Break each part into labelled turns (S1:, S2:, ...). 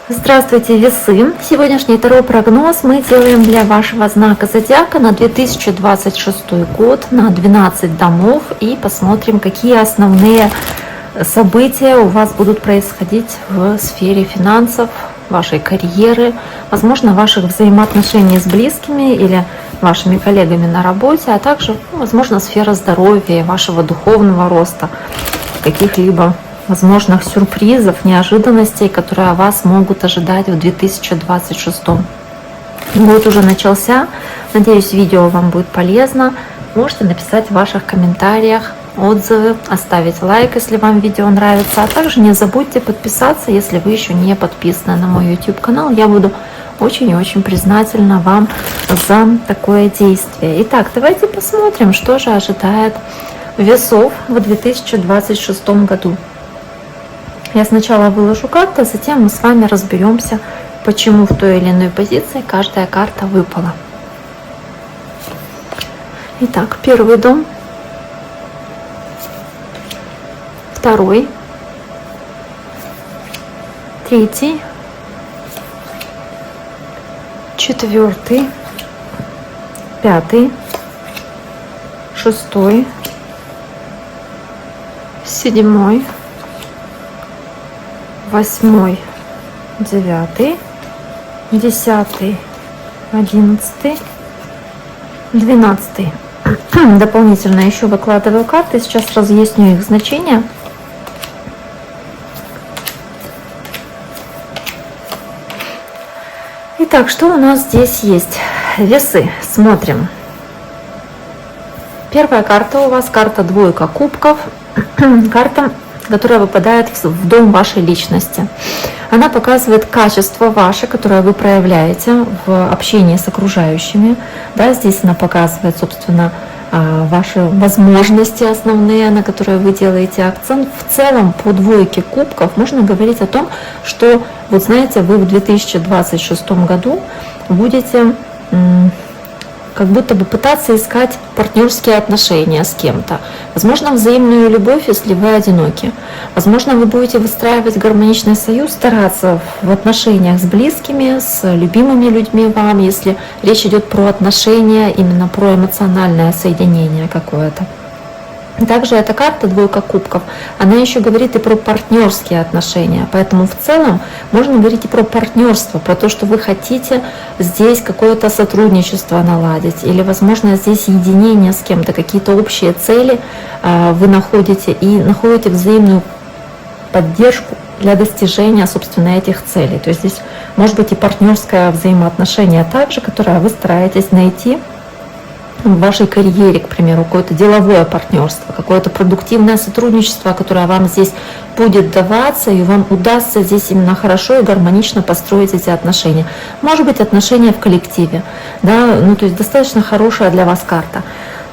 S1: Здравствуйте, весы! Сегодняшний таро прогноз мы делаем для вашего знака зодиака на 2026 год, на 12 домов, и посмотрим, какие основные события у вас будут происходить в сфере финансов, вашей карьеры, возможно, ваших взаимоотношений с близкими или вашими коллегами на работе, а также, возможно, сфера здоровья, вашего духовного роста, каких-либо возможных сюрпризов, неожиданностей, которые вас могут ожидать в 2026. Год уже начался. Надеюсь, видео вам будет полезно. Можете написать в ваших комментариях отзывы, оставить лайк, если вам видео нравится. А также не забудьте подписаться, если вы еще не подписаны на мой YouTube канал. Я буду очень и очень признательна вам за такое действие. Итак, давайте посмотрим, что же ожидает весов в 2026 году. Я сначала выложу карты, а затем мы с вами разберемся, почему в той или иной позиции каждая карта выпала. Итак, первый дом, второй, третий, четвертый, пятый, шестой, седьмой, 8, 9, 10, 11, 12. Дополнительно еще выкладываю карты. Сейчас разъясню их значение. Итак, что у нас здесь есть? Весы. Смотрим. Первая карта у вас карта двойка кубков. Карта, которая выпадает в дом вашей личности. Она показывает качество ваше, которое вы проявляете в общении с окружающими. Да, здесь она показывает, собственно, ваши возможности основные, на которые вы делаете акцент. В целом, по двойке кубков можно говорить о том, что, вот знаете, вы в 2026 году будете как будто бы пытаться искать партнерские отношения с кем-то. Возможно, взаимную любовь, если вы одиноки. Возможно, вы будете выстраивать гармоничный союз, стараться в отношениях с близкими, с любимыми людьми вам, если речь идет про отношения, именно про эмоциональное соединение какое-то. Также эта карта двойка кубков, она еще говорит и про партнерские отношения, поэтому в целом можно говорить и про партнерство, про то, что вы хотите здесь какое-то сотрудничество наладить, или, возможно, здесь единение с кем-то, какие-то общие цели вы находите и находите взаимную поддержку для достижения, собственно, этих целей. То есть здесь может быть и партнерское взаимоотношение также, которое вы стараетесь найти в вашей карьере, к примеру, какое-то деловое партнерство, какое-то продуктивное сотрудничество, которое вам здесь будет даваться, и вам удастся здесь именно хорошо и гармонично построить эти отношения. Может быть, отношения в коллективе, да, ну, то есть достаточно хорошая для вас карта.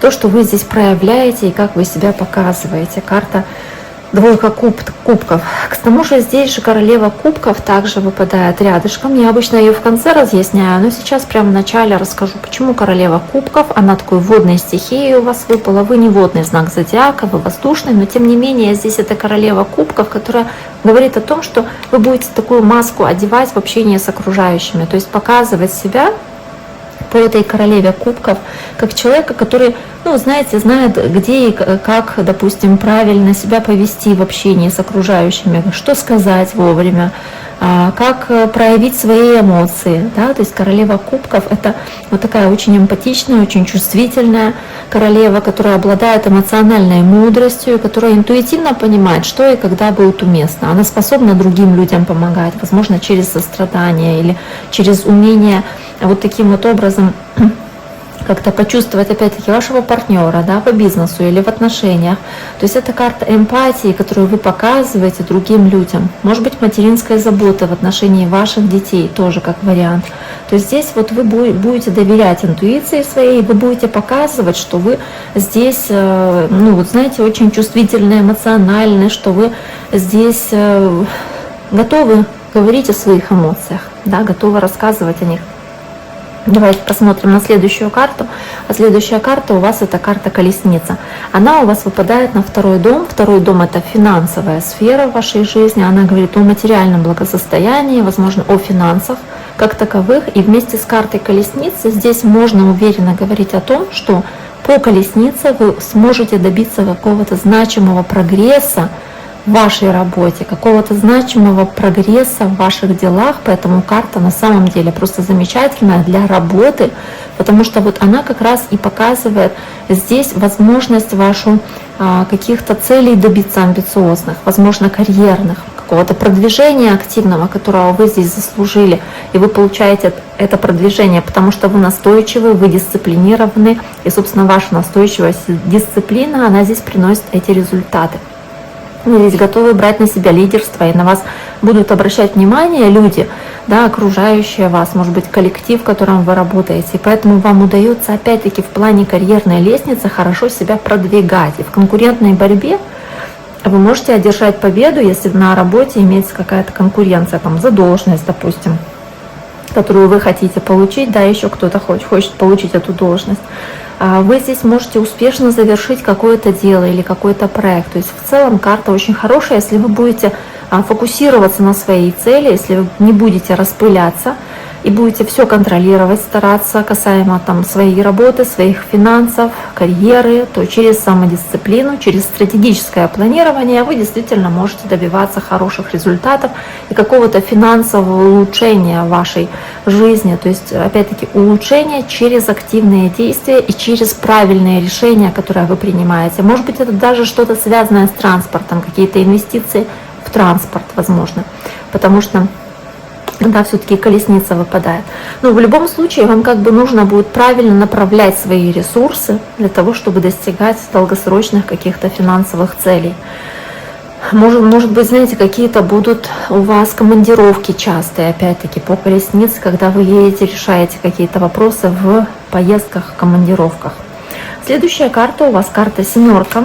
S1: То, что вы здесь проявляете и как вы себя показываете. Карта двойка кубков. К тому же здесь же королева кубков также выпадает рядышком. Я обычно ее в конце разъясняю, но сейчас прямо в начале расскажу, почему королева кубков. Она такой водной стихией у вас выпала. Вы не водный знак зодиака, вы воздушный, но тем не менее здесь это королева кубков, которая говорит о том, что вы будете такую маску одевать в общении с окружающими, то есть показывать себя по этой королеве кубков, как человека, который, ну, знаете, знает, где и как, допустим, правильно себя повести в общении с окружающими, что сказать вовремя, как проявить свои эмоции. Да? То есть королева кубков — это вот такая очень эмпатичная, очень чувствительная королева, которая обладает эмоциональной мудростью, которая интуитивно понимает, что и когда будет уместно. Она способна другим людям помогать, возможно, через сострадание или через умение вот таким вот образом как-то почувствовать, опять-таки, вашего партнера, да, по бизнесу или в отношениях. То есть это карта эмпатии, которую вы показываете другим людям. Может быть, материнская забота в отношении ваших детей тоже как вариант. То есть здесь вот вы будете доверять интуиции своей, вы будете показывать, что вы здесь, ну вот знаете, очень чувствительны, эмоциональны, что вы здесь готовы говорить о своих эмоциях, да, готовы рассказывать о них. Давайте посмотрим на следующую карту. А следующая карта у вас это карта Колесница. Она у вас выпадает на второй дом. Второй дом это финансовая сфера в вашей жизни. Она говорит о материальном благосостоянии, возможно, о финансах как таковых. И вместе с картой Колесницы здесь можно уверенно говорить о том, что по Колеснице вы сможете добиться какого-то значимого прогресса в вашей работе, какого-то значимого прогресса в ваших делах, поэтому карта на самом деле просто замечательная для работы, потому что вот она как раз и показывает здесь возможность вашу каких-то целей добиться амбициозных, возможно, карьерных, какого-то продвижения активного, которого вы здесь заслужили, и вы получаете это продвижение, потому что вы настойчивы, вы дисциплинированы, и, собственно, ваша настойчивость, дисциплина, она здесь приносит эти результаты. Вы здесь готовы брать на себя лидерство, и на вас будут обращать внимание люди, да, окружающие вас, может быть, коллектив, в котором вы работаете. И поэтому вам удается, опять-таки, в плане карьерной лестницы хорошо себя продвигать. И в конкурентной борьбе вы можете одержать победу, если на работе имеется какая-то конкуренция там, за должность, допустим, которую вы хотите получить, да, еще кто-то хочет получить эту должность. Вы здесь можете успешно завершить какое-то дело или какой-то проект. То есть в целом карта очень хорошая, если вы будете фокусироваться на своей цели, если вы не будете распыляться и будете все контролировать, стараться касаемо там своей работы, своих финансов, карьеры, то через самодисциплину, через стратегическое планирование вы действительно можете добиваться хороших результатов и какого-то финансового улучшения вашей жизни. То есть, опять-таки, улучшение через активные действия и через правильные решения, которые вы принимаете. Может быть, это даже что-то связанное с транспортом, какие-то инвестиции в транспорт, возможно, потому что да, все-таки Колесница выпадает. Но в любом случае вам как бы нужно будет правильно направлять свои ресурсы для того, чтобы достигать долгосрочных каких-то финансовых целей. Может быть, знаете, какие-то будут у вас командировки частые, опять-таки, по Колеснице, когда вы едете, решаете какие-то вопросы в поездках, командировках. Следующая карта у вас карта семерка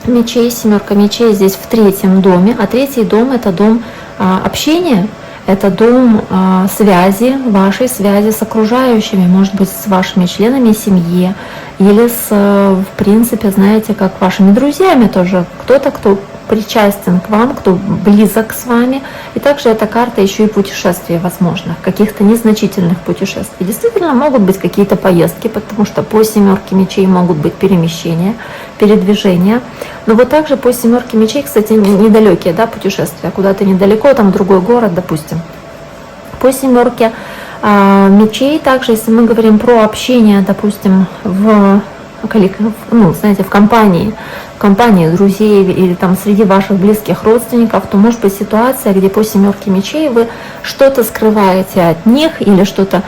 S1: мечей. Семерка мечей здесь в третьем доме, а третий дом это дом общения. Это дом связи, вашей связи с окружающими, может быть, с вашими членами семьи или в принципе, знаете, как вашими друзьями тоже. Кто-то, кто причастен к вам, кто близок с вами. И также эта карта еще и путешествий, возможно, каких-то незначительных путешествий. Действительно, могут быть какие-то поездки, потому что по семерке мечей могут быть перемещения, передвижения. Но вот также по семерке мечей, кстати, недалекие, да, путешествия, куда-то недалеко, там другой город, допустим. По семерке мечей также, если мы говорим про общение, допустим, знаете, в компании друзей или там среди ваших близких родственников, то может быть ситуация, где по семерке мечей вы что-то скрываете от них или что-то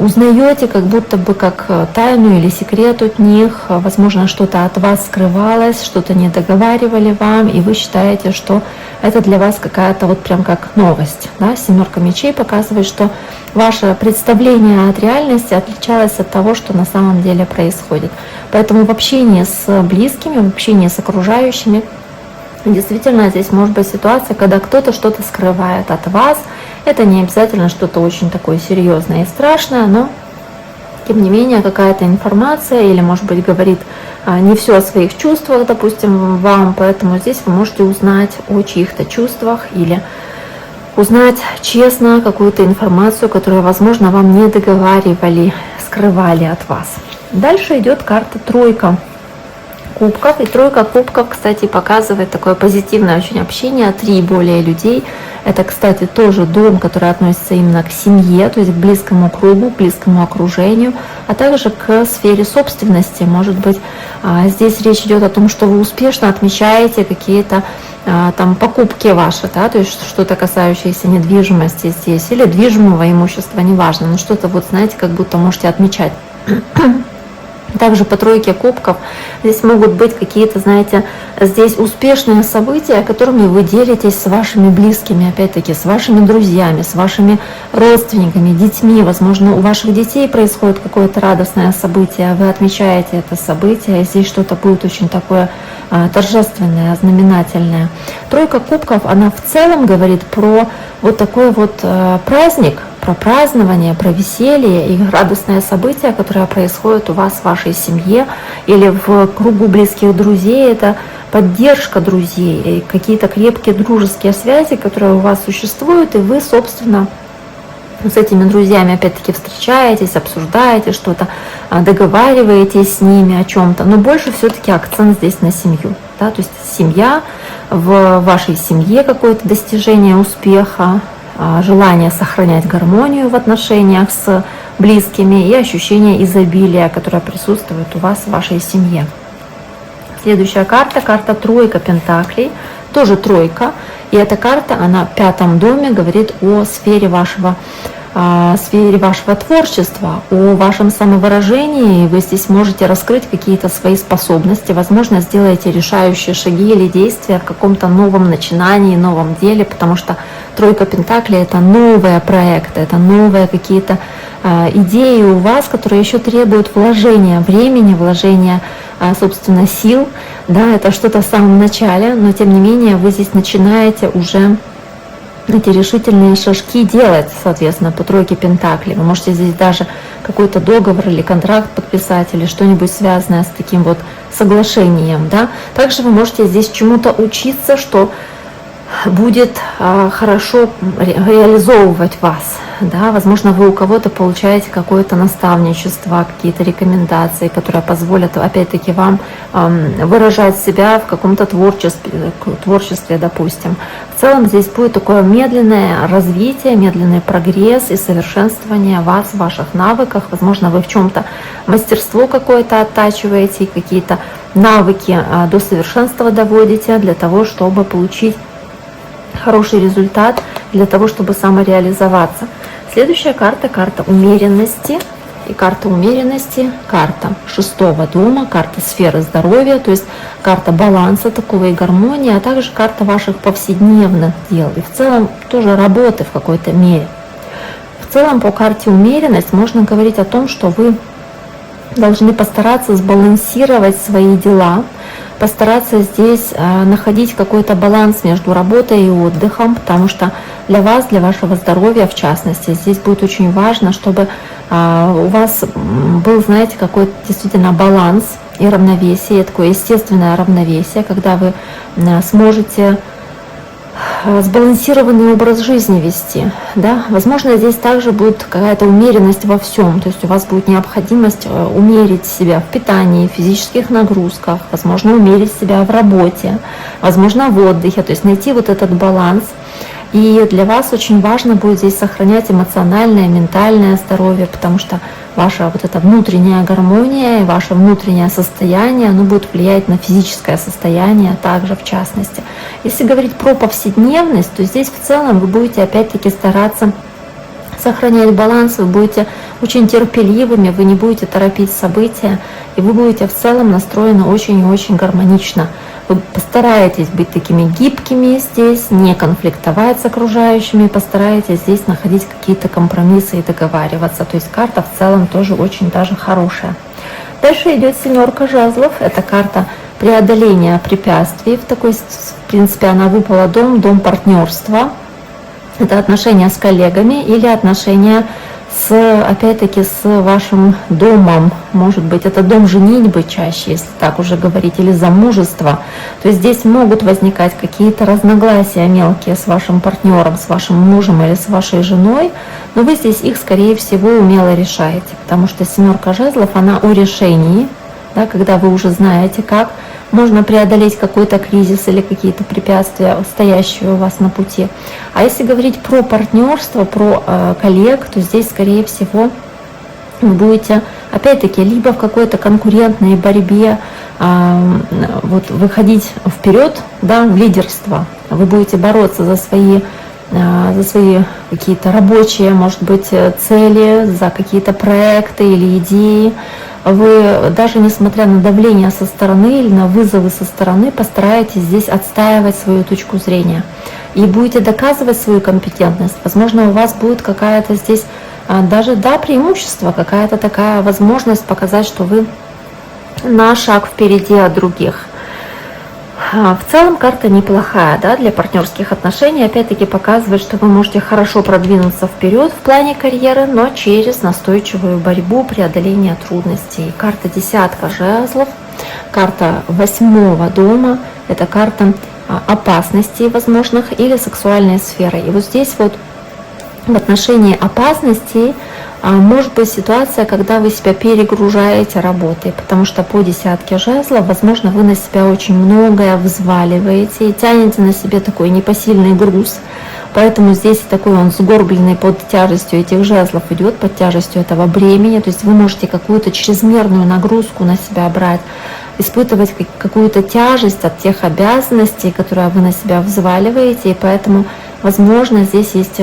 S1: узнаете, как будто бы как тайну или секрет от них, возможно, что-то от вас скрывалось, что-то не договаривали вам, и вы считаете, что это для вас какая-то вот прям как новость. Да? Семерка мечей показывает, что ваше представление от реальности отличалось от того, что на самом деле происходит. Поэтому в общении с близкими, в общении с окружающими, действительно здесь может быть ситуация, когда кто-то что-то скрывает от вас. Это не обязательно что-то очень такое серьезное и страшное, но тем не менее какая-то информация или, может быть, говорит не все о своих чувствах, допустим, вам, поэтому здесь вы можете узнать о чьих-то чувствах или узнать честно какую-то информацию, которую, возможно, вам не договаривали, скрывали от вас. Дальше идет карта тройка кубков. И тройка кубков, кстати, показывает такое позитивное очень общение, 3 более людей. Это, кстати, тоже дом, который относится именно к семье, то есть к близкому кругу, к близкому окружению, а также к сфере собственности. Может быть, здесь речь идет о том, что вы успешно отмечаете какие-то там покупки ваши, да, то есть что-то касающееся недвижимости здесь или движимого имущества, неважно, но что-то вот, знаете, как будто можете отмечать. Также по тройке кубков здесь могут быть какие-то, знаете, здесь успешные события, которыми вы делитесь с вашими близкими, опять-таки, с вашими друзьями, с вашими родственниками, детьми. Возможно, у ваших детей происходит какое-то радостное событие, вы отмечаете это событие, и здесь что-то будет очень такое торжественное, знаменательное. Тройка кубков, она в целом говорит про вот такой вот праздник про празднование, про веселье и радостное событие, которое происходит у вас в вашей семье или в кругу близких друзей. Это поддержка друзей, и какие-то крепкие дружеские связи, которые у вас существуют, и вы, собственно, с этими друзьями опять-таки встречаетесь, обсуждаете что-то, договариваетесь с ними о чем-то, но больше все-таки акцент здесь на семью. Да? То есть семья, в вашей семье какое-то достижение успеха, желание сохранять гармонию в отношениях с близкими и ощущение изобилия, которое присутствует у вас в вашей семье. Следующая карта, карта тройка пентаклей, тоже тройка. И эта карта, она в 5-м доме говорит о сфере вашего творчества, о вашем самовыражении. Вы здесь можете раскрыть какие-то свои способности, возможно, сделаете решающие шаги или действия в каком-то новом начинании, новом деле, потому что тройка пентаклей — это новые проекты, это новые какие-то идеи у вас, которые еще требуют вложения времени, вложения, собственно, сил. Да, это что-то в самом начале, но тем не менее вы здесь начинаете уже эти решительные шажки делать, соответственно, по тройке пентаклей. Вы можете здесь даже какой-то договор или контракт подписать, или что-нибудь связанное с таким вот соглашением. Да? Также вы можете здесь чему-то учиться, что будет хорошо реализовывать вас. Да? Возможно, вы у кого-то получаете какое-то наставничество, какие-то рекомендации, которые позволят, опять-таки, вам выражать себя в каком-то творчестве, допустим. В целом здесь будет такое медленное развитие, медленный прогресс и совершенствование вас, в ваших навыках. Возможно, вы в чем-то мастерство какое-то оттачиваете, и какие-то навыки до совершенства доводите для того, чтобы получить хороший результат, для того, чтобы самореализоваться. Следующая карта — карта умеренности. И карта умеренности — карта 6-го дома, карта сферы здоровья, то есть карта баланса такого и гармонии, а также карта ваших повседневных дел и в целом тоже работы в какой-то мере. В целом по карте умеренность можно говорить о том, что вы должны постараться сбалансировать свои дела, постараться здесь находить какой-то баланс между работой и отдыхом, потому что для вас, для вашего здоровья в частности, здесь будет очень важно, чтобы у вас был, знаете, какой-то действительно баланс и равновесие, такое естественное равновесие, когда вы сможете сбалансированный образ жизни вести. Да? Возможно, здесь также будет какая-то умеренность во всем, то есть у вас будет необходимость умерить себя в питании, в физических нагрузках, возможно, умерить себя в работе, возможно, в отдыхе, то есть найти вот этот баланс. И для вас очень важно будет здесь сохранять эмоциональное, ментальное здоровье, потому что ваша вот эта внутренняя гармония и ваше внутреннее состояние, оно будет влиять на физическое состояние также в частности. Если говорить про повседневность, то здесь в целом вы будете опять-таки стараться сохранять баланс, вы будете очень терпеливыми, вы не будете торопить события, и вы будете в целом настроены очень и очень гармонично. Вы постараетесь быть такими гибкими здесь, не конфликтовать с окружающими, постараетесь здесь находить какие-то компромиссы и договариваться. То есть карта в целом тоже очень даже хорошая. Дальше идет 7 жезлов. Это карта преодоления препятствий. В принципе, она выпала дом партнерства. Это отношения с коллегами или отношения опять-таки с вашим домом, может быть, это дом женитьбы чаще, если так уже говорить, или замужество. То есть здесь могут возникать какие-то разногласия мелкие с вашим партнером, с вашим мужем или с вашей женой, но вы здесь их, скорее всего, умело решаете, потому что 7 жезлов, она о решении, да, когда вы уже знаете, как можно преодолеть какой-то кризис или какие-то препятствия, стоящие у вас на пути. А если говорить про партнерство, про коллег, то здесь, скорее всего, вы будете, опять-таки, либо в какой-то конкурентной борьбе вот, выходить вперед, да, в лидерство. Вы будете бороться за свои какие-то рабочие, может быть, цели, за какие-то проекты или идеи. Вы даже несмотря на давление со стороны или на вызовы со стороны постараетесь здесь отстаивать свою точку зрения и будете доказывать свою компетентность. Возможно, у вас будет какая-то здесь даже, да, преимущество, какая-то такая возможность показать, что вы на шаг впереди от других. В целом карта неплохая, да, для партнерских отношений. Опять-таки показывает, что вы можете хорошо продвинуться вперед в плане карьеры, но через настойчивую борьбу, преодоление трудностей. Карта десятка жезлов, карта 8-го дома, это карта опасностей возможных или сексуальной сферы. И вот здесь вот в отношении опасностей может быть ситуация, когда вы себя перегружаете работой, потому что по десятке жезлов, возможно, вы на себя очень многое взваливаете и тянете на себе такой непосильный груз. Поэтому здесь такой он сгорбленный под тяжестью этих жезлов идет, под тяжестью этого бремени. То есть вы можете какую-то чрезмерную нагрузку на себя брать, испытывать какую-то тяжесть от тех обязанностей, которые вы на себя взваливаете. И поэтому, возможно, здесь есть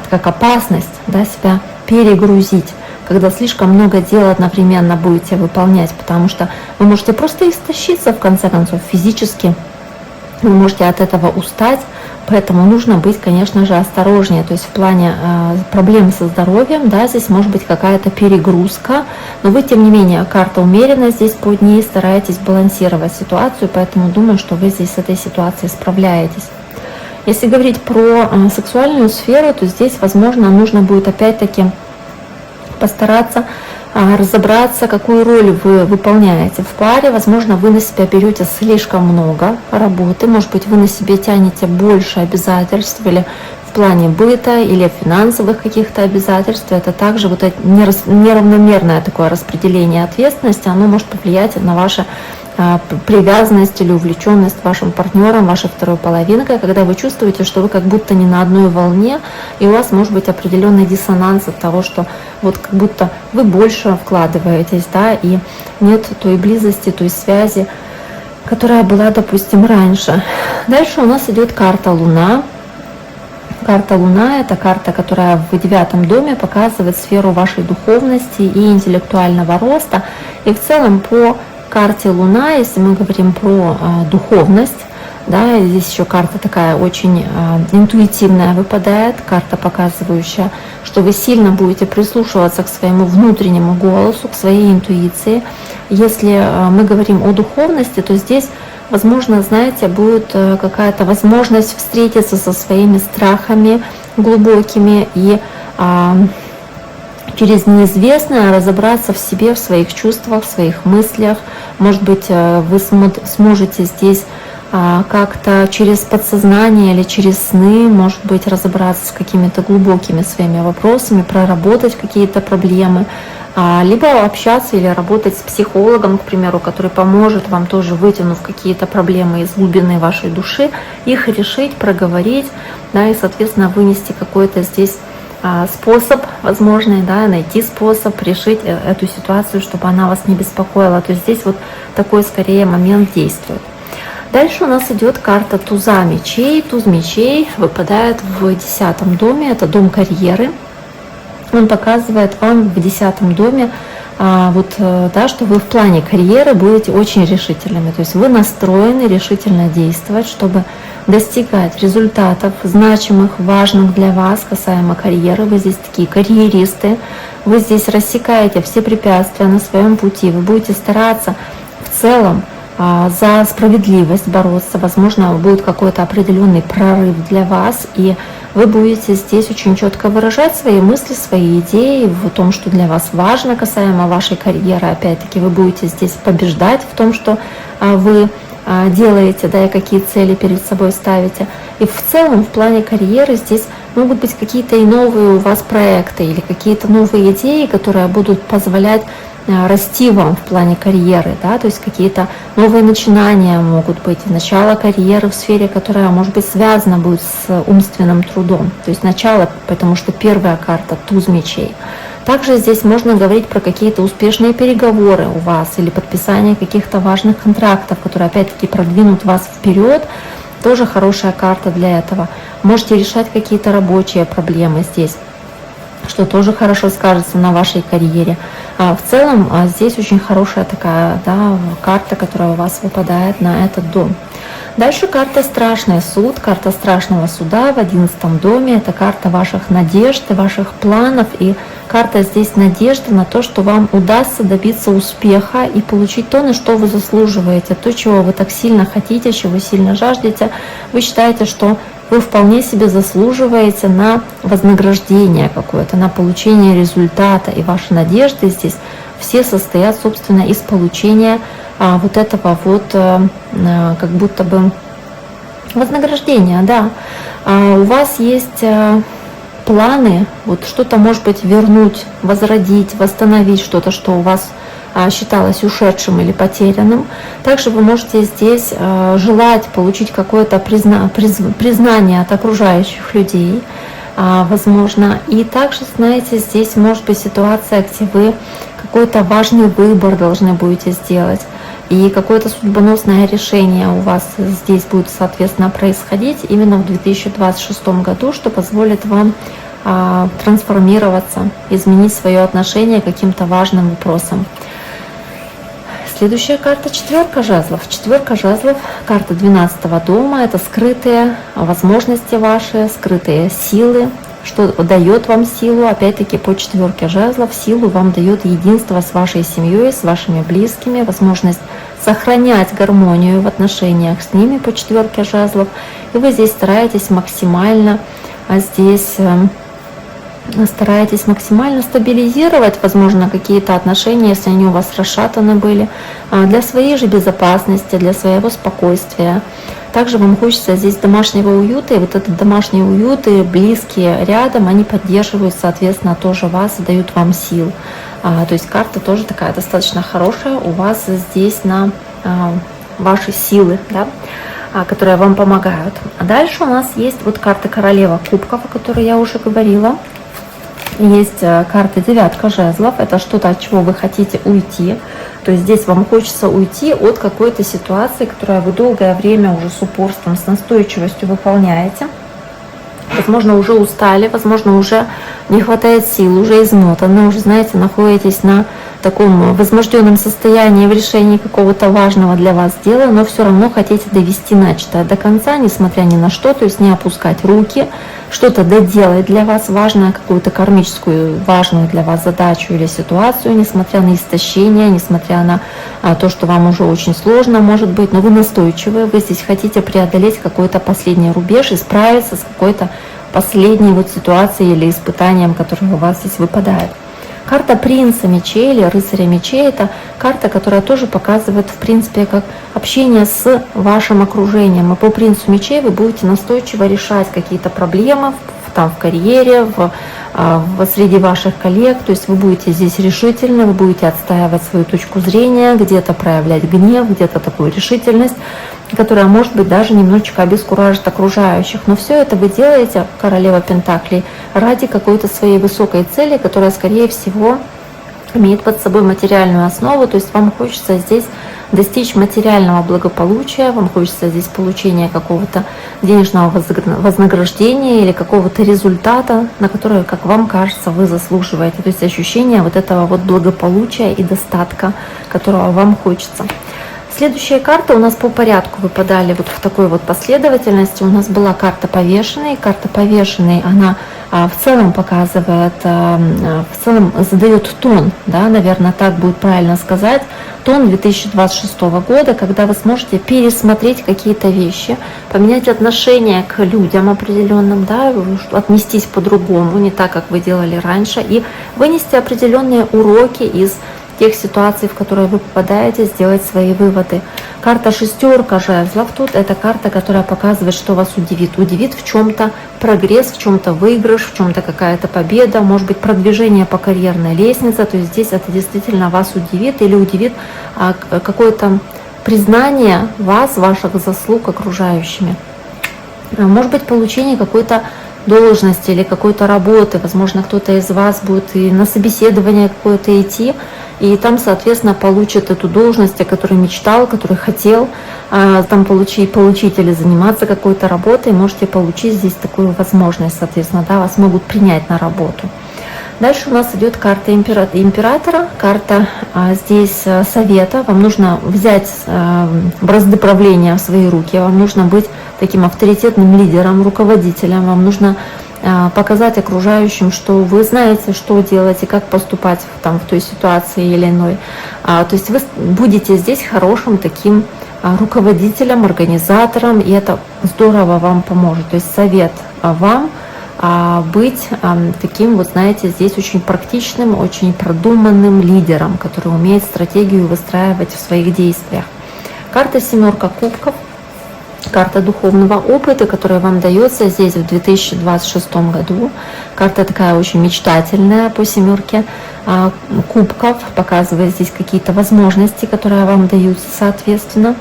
S1: как опасность, да, себя перегрузить, когда слишком много дел одновременно будете выполнять, потому что вы можете просто истощиться, в конце концов, физически, вы можете от этого устать, поэтому нужно быть, конечно же, осторожнее, то есть в плане проблем со здоровьем, да, здесь может быть какая-то перегрузка, но вы, тем не менее, карта умеренно здесь под ней, стараетесь балансировать ситуацию, поэтому думаю, что вы здесь с этой ситуацией справляетесь. Если говорить про сексуальную сферу, то здесь, возможно, нужно будет опять-таки постараться разобраться, какую роль вы выполняете в паре. Возможно, вы на себя берете слишком много работы, может быть, вы на себе тянете больше обязательств или в плане быта или финансовых каких-то обязательств. Это также вот это неравномерное такое распределение ответственности, оно может повлиять на ваши привязанность или увлеченность вашим партнером, вашей второй половинкой, когда вы чувствуете, что вы как будто не на одной волне, и у вас может быть определенный диссонанс от того, что вот как будто вы больше вкладываетесь, да, и нет той близости, той связи, которая была, допустим, раньше. Дальше у нас идет карта Луна. Карта Луна – это карта, которая в 9-м доме показывает сферу вашей духовности и интеллектуального роста. И в целом по карте Луна, если мы говорим про духовность, да, здесь еще карта такая очень интуитивная выпадает, карта, показывающая, что вы сильно будете прислушиваться к своему внутреннему голосу, к своей интуиции. Если мы говорим о духовности, то здесь, возможно, знаете, будет какая-то возможность встретиться со своими страхами глубокими и через неизвестное разобраться в себе, в своих чувствах, в своих мыслях. Может быть, вы сможете здесь как-то через подсознание или через сны, может быть, разобраться с какими-то глубокими своими вопросами, проработать какие-то проблемы, либо общаться или работать с психологом, к примеру, который поможет вам тоже, вытянув какие-то проблемы из глубины вашей души, их решить, проговорить, да, и, соответственно, вынести какой-то здесь способ возможный, да, найти способ решить эту ситуацию, чтобы она вас не беспокоила. То есть здесь вот такой скорее момент действует. Дальше у нас идет карта Туза мечей. Туз мечей выпадает в 10-м доме, это дом карьеры. Он показывает вам в 10-м доме, да, что вы в плане карьеры будете очень решительными. То есть вы настроены решительно действовать, чтобы достигать результатов значимых, важных для вас касаемо карьеры. Вы здесь такие карьеристы, вы здесь рассекаете все препятствия на своем пути, вы будете стараться в целом за справедливость бороться, возможно, будет какой-то определенный прорыв для вас, и вы будете здесь очень четко выражать свои мысли, свои идеи в том, что для вас важно касаемо вашей карьеры. Опять-таки, вы будете здесь побеждать в том, что вы делаете, да, и какие цели перед собой ставите. И в целом в плане карьеры здесь могут быть какие-то и новые у вас проекты или какие-то новые идеи, которые будут позволять расти вам в плане карьеры, да, то есть какие-то новые начинания могут быть, начало карьеры в сфере, которая может быть связана будет с умственным трудом, то есть начало, потому что первая карта туз мечей. Также здесь можно говорить про какие-то успешные переговоры у вас или подписание каких-то важных контрактов, которые опять-таки продвинут вас вперед. Тоже хорошая карта для этого. Можете решать какие-то рабочие проблемы здесь, что тоже хорошо скажется на вашей карьере. В целом здесь очень хорошая такая, да, карта, которая у вас выпадает на этот дом. Дальше карта «Страшный суд», карта страшного суда в 11 доме. Это карта ваших надежд и ваших планов. И карта здесь надежды на то, что вам удастся добиться успеха и получить то, на что вы заслуживаете, то, чего вы так сильно хотите, чего сильно жаждете. Вы считаете, что вы вполне себе заслуживаете на вознаграждение какое-то, на получение результата. И ваши надежды здесь все состоят, собственно, из получения вот этого вот как будто бы вознаграждения, да. У вас есть планы, вот что-то, может быть, вернуть, возродить, восстановить что-то, что у вас считалось ушедшим или потерянным. Также вы можете здесь желать получить какое-то признание от окружающих людей, возможно. И также, знаете, здесь может быть ситуация, где вы какой-то важный выбор должны будете сделать. И какое-то судьбоносное решение у вас здесь будет, соответственно, происходить именно в 2026 году, что позволит вам трансформироваться, изменить свое отношение к каким-то важным вопросам. Следующая карта — четверка жезлов. Четверка жезлов, карта 12 дома. Это скрытые возможности ваши, скрытые силы. Что дает вам силу? Опять-таки по четверке жезлов силу вам дает единство с вашей семьей, с вашими близкими, возможность сохранять гармонию в отношениях с ними по четверке жезлов. И вы здесь стараетесь максимально стабилизировать, возможно, какие-то отношения, если они у вас расшатаны были, для своей же безопасности, для своего спокойствия. Также вам хочется здесь домашнего уюта, и вот этот домашний уют и близкие рядом, они поддерживают, соответственно, тоже вас и дают вам сил. То есть карта тоже такая достаточно хорошая у вас здесь на ваши силы, да, которые вам помогают. А дальше у нас есть вот карта королева кубков, о которой я уже говорила. Есть карта девятка жезлов, это что-то, от чего вы хотите уйти. То есть здесь вам хочется уйти от какой-то ситуации, которую вы долгое время уже с упорством, с настойчивостью выполняете. Возможно, уже устали, возможно, уже не хватает сил, уже измотаны, уже, знаете, находитесь на таком возбужденном состоянии в решении какого-то важного для вас дела, но все равно хотите довести начатое до конца, несмотря ни на что, то есть не опускать руки, что-то доделать для вас важное, какую-то кармическую важную для вас задачу или ситуацию, несмотря на истощение, несмотря на то, что вам уже очень сложно, может быть, но вы настойчивы, вы здесь хотите преодолеть какой-то последний рубеж и справиться с какой-то последней вот ситуацией или испытанием, которое у вас здесь выпадает. Карта принца мечей или рыцаря мечей – это карта, которая тоже показывает, в принципе, как общение с вашим окружением. И по принцу мечей вы будете настойчиво решать какие-то проблемы в карьере, среди ваших коллег. То есть вы будете здесь решительны, вы будете отстаивать свою точку зрения, где-то проявлять гнев, где-то такую решительность, которая, может быть, даже немножечко обескуражит окружающих. Но все это вы делаете, королева пентаклей, ради какой-то своей высокой цели, которая, скорее всего, имеет под собой материальную основу. То есть вам хочется здесь достичь материального благополучия, вам хочется здесь получения какого-то денежного вознаграждения или какого-то результата, на который, как вам кажется, вы заслуживаете. То есть ощущение вот этого вот благополучия и достатка, которого вам хочется. Следующая карта у нас по порядку выпадали вот в такой вот последовательности. У нас была карта повешенной. Карта повешенной, она в целом показывает, в целом задает тон, да, наверное, так будет правильно сказать, тон 2026 года, когда вы сможете пересмотреть какие-то вещи, поменять отношение к людям определенным, да, отнестись по-другому, не так, как вы делали раньше, и вынести определенные уроки из тех ситуаций, в которые вы попадаете, сделать свои выводы. Карта шестерка жезлов тут, это карта, которая показывает, что вас удивит. Удивит в чем-то прогресс, в чем-то выигрыш, в чем-то какая-то победа, может быть, продвижение по карьерной лестнице. То есть здесь это действительно вас удивит или удивит какое-то признание вас, ваших заслуг окружающими. Может быть, получение какой-то должности или какой-то работы. Возможно, кто-то из вас будет и на собеседование какое-то идти, и там, соответственно, получит эту должность, о которой мечтал, которой хотел там получить или заниматься какой-то работой. Можете получить здесь такую возможность, соответственно, да, вас могут принять на работу. Дальше у нас идет карта императора, карта здесь совета. Вам нужно взять бразды правления в свои руки, вам нужно быть таким авторитетным лидером, руководителем, вам нужно показать окружающим, что вы знаете, что делать и как поступать в той ситуации или иной. То есть вы будете здесь хорошим таким руководителем, организатором, и это здорово вам поможет. То есть совет вам быть таким, вот знаете, здесь очень практичным, очень продуманным лидером, который умеет стратегию выстраивать в своих действиях. Карта семерка кубков, карта духовного опыта, которая вам дается здесь в 2026 году. Карта такая очень мечтательная по семерке кубков, показывает здесь какие-то возможности, которые вам даются соответственно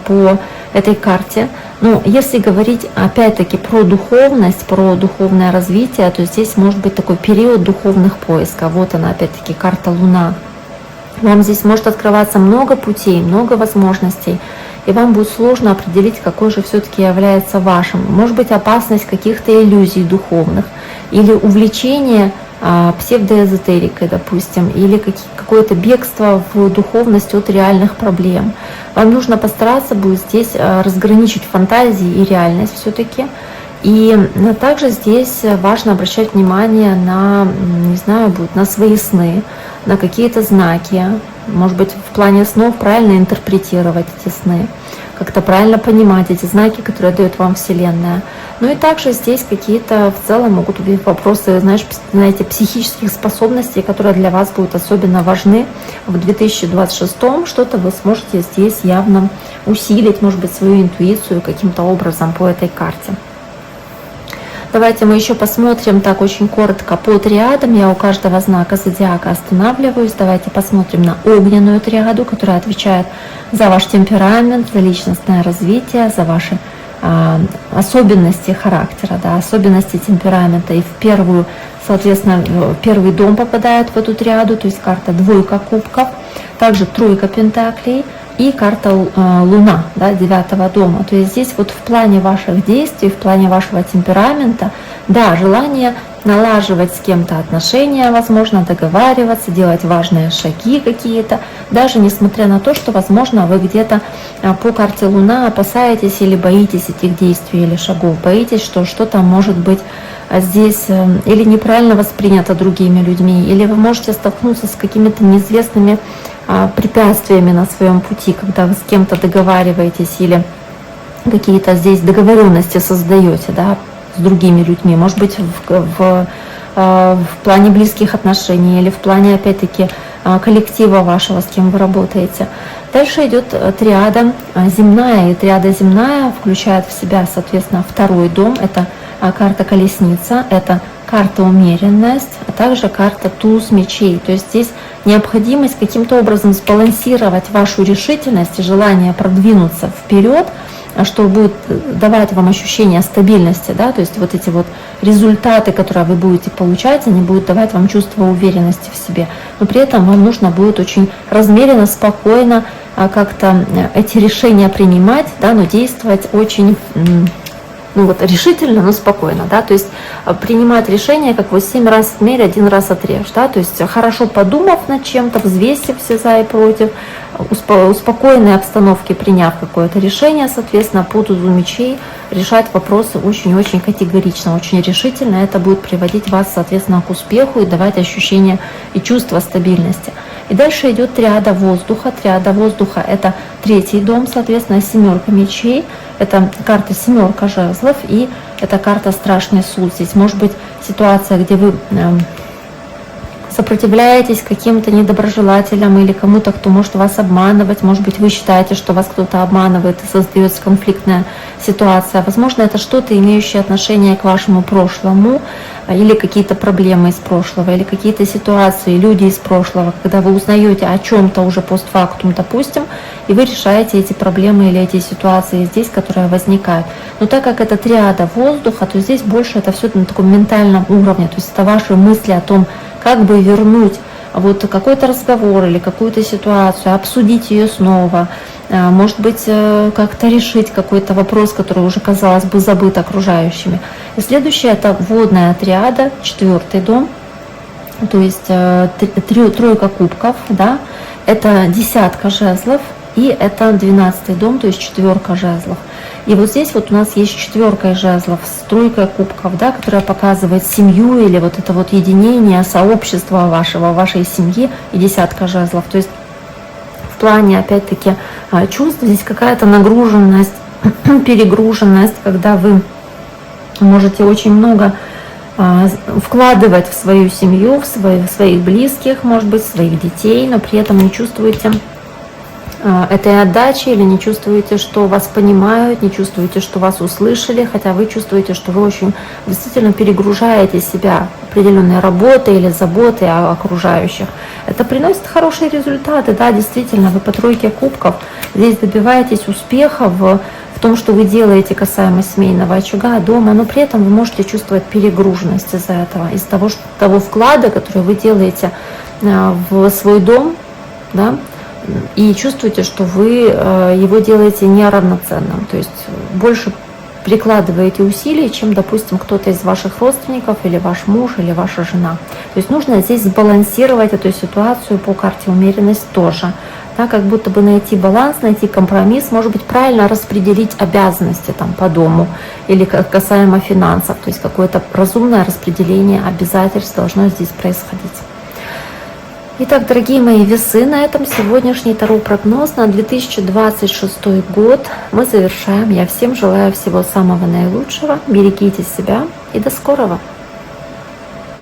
S1: по этой карте. Но если говорить опять-таки про духовность, про духовное развитие, то здесь может быть такой период духовных поисков. Вот она опять-таки карта Луна. Вам здесь может открываться много путей, много возможностей, и вам будет сложно определить, какой же все-таки является вашим. Может быть опасность каких-то иллюзий духовных или увлечение псевдоэзотерикой, допустим, или какое-то бегство в духовность от реальных проблем. Вам нужно постараться будет здесь разграничить фантазии и реальность все-таки. И также здесь важно обращать внимание на, не знаю, будет на свои сны, на какие-то знаки. Может быть, в плане снов правильно интерпретировать эти сны, как-то правильно понимать эти знаки, которые дает вам Вселенная. Ну и также здесь какие-то в целом могут быть вопросы, знаете, психических способностей, которые для вас будут особенно важны в 2026. Что-то вы сможете здесь явно усилить, может быть, свою интуицию каким-то образом по этой карте. Давайте мы еще посмотрим так очень коротко по триадам. Я у каждого знака зодиака останавливаюсь. Давайте посмотрим на огненную триаду, которая отвечает за ваш темперамент, за личностное развитие, за ваши особенности характера, да, особенности темперамента. И в первую, соответственно, первый дом попадает в эту триаду, то есть карта двойка кубков, также тройка пентаклей и карта Луна, да, 9-го дома. То есть здесь вот в плане ваших действий, в плане вашего темперамента, да, желание налаживать с кем-то отношения, возможно, договариваться, делать важные шаги какие-то, даже несмотря на то, что, возможно, вы где-то по карте Луна опасаетесь или боитесь этих действий или шагов, боитесь, что что-то может быть здесь или неправильно воспринято другими людьми, или вы можете столкнуться с какими-то неизвестными препятствиями на своем пути, когда вы с кем-то договариваетесь или какие-то здесь договоренности создаете, да, с другими людьми, может быть, в плане близких отношений или в плане, опять-таки, коллектива вашего, с кем вы работаете. Дальше идет триада земная, и триада земная включает в себя, соответственно, второй дом, это карта колесница, это карта умеренность, а также карта туз мечей. То есть здесь необходимость каким-то образом сбалансировать вашу решительность и желание продвинуться вперед, что будет давать вам ощущение стабильности, да, то есть вот эти вот результаты, которые вы будете получать, они будут давать вам чувство уверенности в себе, но при этом вам нужно будет очень размеренно, спокойно как-то эти решения принимать, да, но действовать очень решительно, но спокойно, да, то есть принимать решение, как вот 7 раз отмерь, 1 раз отрежь, да, то есть хорошо подумав над чем-то, взвесив все за и против, спокойной обстановке приняв какое-то решение, соответственно, по тузу мечей решать вопросы очень-очень категорично, очень решительно, это будет приводить вас, соответственно, к успеху и давать ощущение и чувство стабильности. И дальше идет триада воздуха. Триада воздуха – это третий дом, соответственно, семерка мечей. Это карта семерка жезлов и это карта страшный суд. Здесь может быть ситуация, где вы сопротивляетесь каким-то недоброжелателям или кому-то, кто может вас обманывать. Может быть, вы считаете, что вас кто-то обманывает и создается конфликтная ситуация. Возможно, это что-то, имеющее отношение к вашему прошлому, или какие-то проблемы из прошлого, или какие-то ситуации, люди из прошлого, когда вы узнаете о чем-то уже постфактум, допустим, и вы решаете эти проблемы или эти ситуации здесь, которые возникают. Но так как это триада воздуха, то здесь больше это все на таком ментальном уровне, то есть это ваши мысли о том, как бы вернуть вот какой-то разговор или какую-то ситуацию, обсудить ее снова, может быть, как-то решить какой-то вопрос, который уже, казалось бы, забыт окружающими. И следующее – это водная триада, 4-й дом. то есть тройка кубков, да, это десятка жезлов, и это 12-й дом, то есть четверка жезлов. И вот здесь вот у нас есть четверка жезлов с тройкой кубков, да, которая показывает семью или вот это вот единение, сообщество вашей семьи, и десятка жезлов. То есть в плане, опять-таки, чувств здесь какая-то нагруженность, перегруженность, когда вы можете очень много вкладывать в свою семью, в своих близких, может быть, в своих детей, но при этом не чувствуете этой отдачи или не чувствуете, что вас понимают, не чувствуете, что вас услышали, хотя вы чувствуете, что вы очень действительно перегружаете себя определенной работой или заботой о окружающих. Это приносит хорошие результаты, да, действительно, вы по тройке кубков здесь добиваетесь успеха в том, что вы делаете касаемо семейного очага, дома, но при этом вы можете чувствовать перегруженность из-за этого, из того вклада, который вы делаете в свой дом, да, и чувствуете, что вы его делаете неравноценным, то есть больше прикладываете усилий, чем, допустим, кто-то из ваших родственников, или ваш муж, или ваша жена. То есть нужно здесь сбалансировать эту ситуацию по карте умеренность тоже, да, как будто бы найти баланс, найти компромисс, может быть, правильно распределить обязанности там по дому или касаемо финансов, то есть какое-то разумное распределение обязательств должно здесь происходить. Итак, дорогие мои весы, на этом сегодняшний таро-прогноз на 2026 год мы завершаем. Я всем желаю всего самого наилучшего. Берегите себя и до скорого!